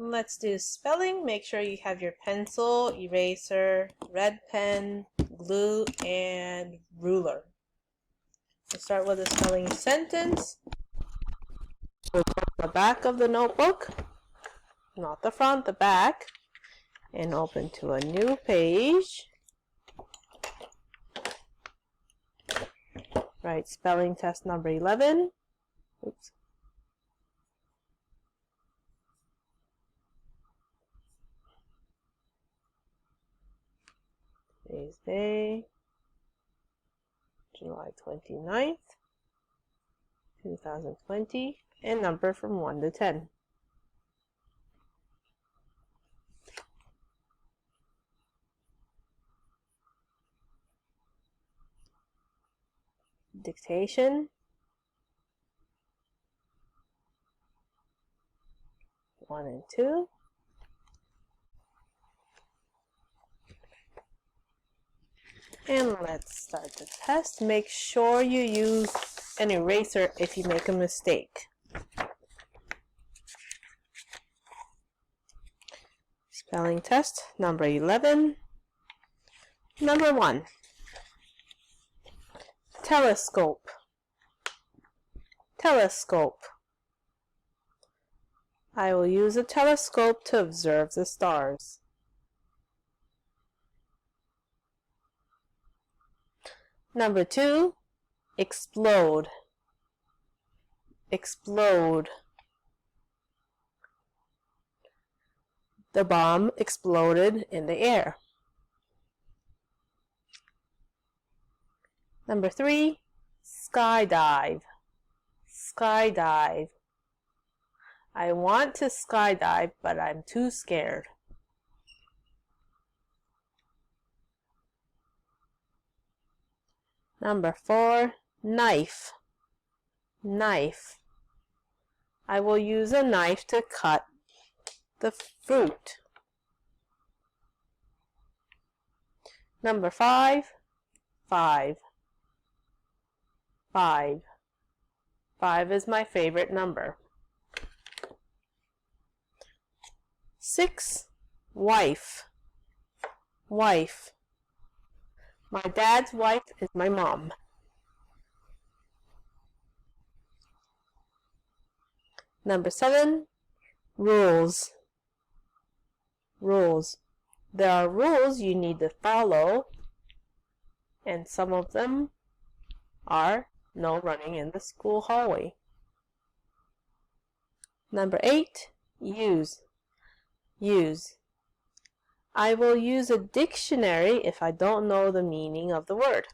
Let's do spelling. Make sure you have your pencil, eraser, red pen, glue, and ruler. We'll start with a spelling sentence. We'll go to the back of the notebook, not the front, the back, and open to a new page. Write spelling test number 11. Oops. Today's day, July 29th, 2020, and number from 1 to 10. Dictation. 1 and 2. And let's start the test. Make sure you use an eraser if you make a mistake. Spelling test number 11. Number 1. Telescope. Telescope. I will use a telescope to observe the stars. Number 2, explode. Explode. The bomb exploded in the air. Number 3, skydive. Skydive. I want to skydive, but I'm too scared. Number 4, knife. Knife. I will use a knife to cut the fruit. Number 5, 5. 5. 5 is my favorite number. 6, wife. Wife. My dad's wife is my mom. Number 7, rules. Rules. There are rules you need to follow, and some of them are no running in the school hallway. Number 8, use. Use. I will use a dictionary if I don't know the meaning of the word.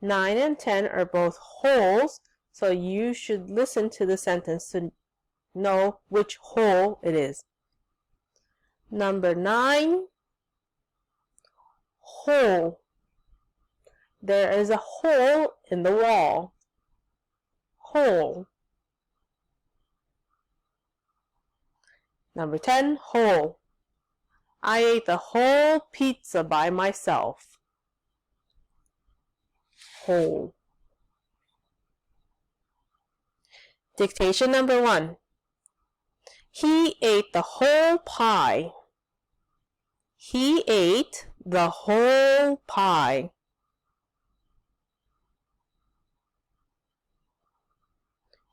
9 and 10 are both wholes, so you should listen to the sentence to know which whole it is. Number 9, hole. There is a hole in the wall. Hole. Number 10, whole. I ate the whole pizza by myself. Whole. Dictation number 1. He ate the whole pie. He ate the whole pie.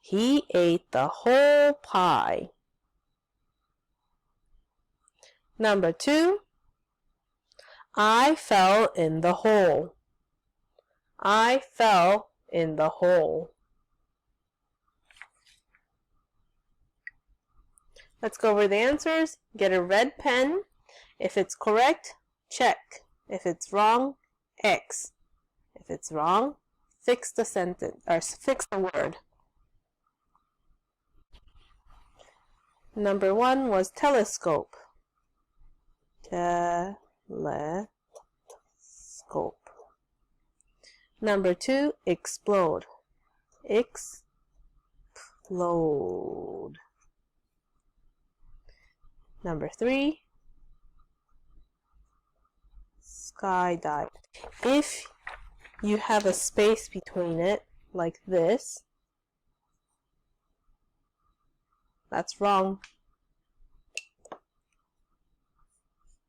He ate the whole pie. Number 2, I fell in the hole. I fell in the hole. Let's go over the answers. Get a red pen. If it's correct, check. If it's wrong, X. If it's wrong, fix the sentence or fix the word. Number 1 was telescope. Telescope. Number 2, explode. Explode. Number 3, skydive. If you have a space between it, like this, That's wrong.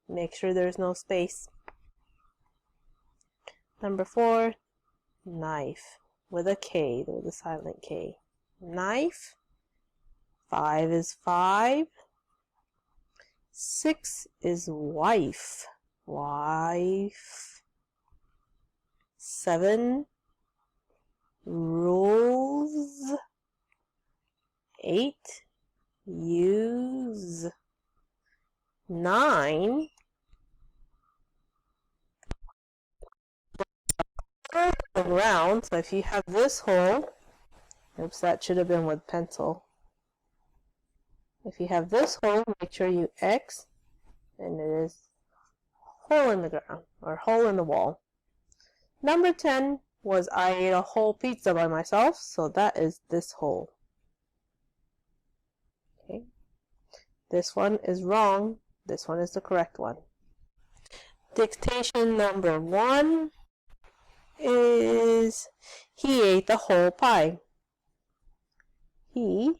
Make sure there's no space. Number 4, knife with a K, with a silent K. Knife. 5 is 5. 6 is wife. Wife. 7, rules. 8, use. 9, around. So if you have this hole, oops, that should have been with pencil. If you have this hole, make sure you X, and it is hole in the ground, or hole in the wall. Number 10 was I ate a whole pizza by myself, so that is this hole. Okay. This one is wrong. This one is the correct one. Dictation number 1 is he ate the whole pie. He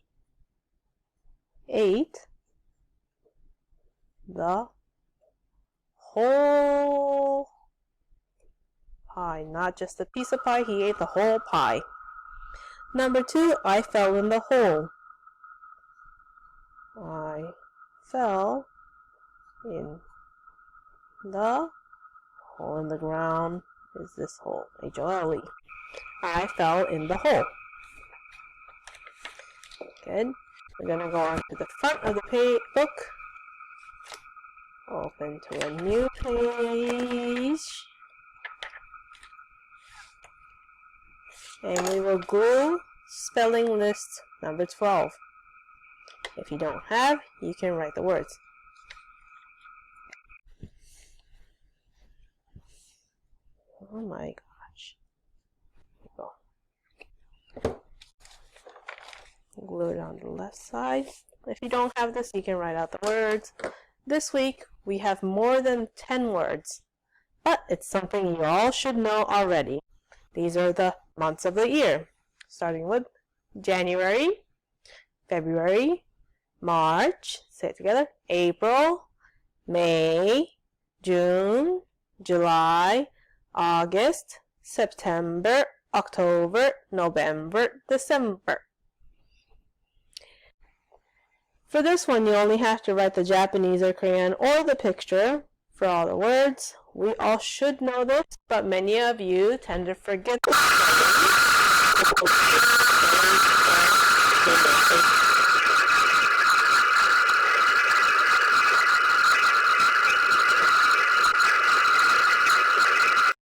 ate the whole pie, not just a piece of pie. He ate the whole pie. Number 2, I fell in the hole. I fell in the hole in the ground is this hole. H-O-L-E. I fell in the hole. Good. We're going to go on to the front of the book. Open to a new page. And we will glue spelling list number 12. If you don't have, you can write the words. Oh my gosh. Go. Glue it on the left side. If you don't have this, you can write out the words. This week, we have more than 10 words, but it's something you all should know already. These are the months of the year, starting with January, February, March, say it together, April, May, June, July, August, September, October, November, December. For this one, you only have to write the Japanese or Korean or the picture for all the words. We all should know this, but many of you tend to forget the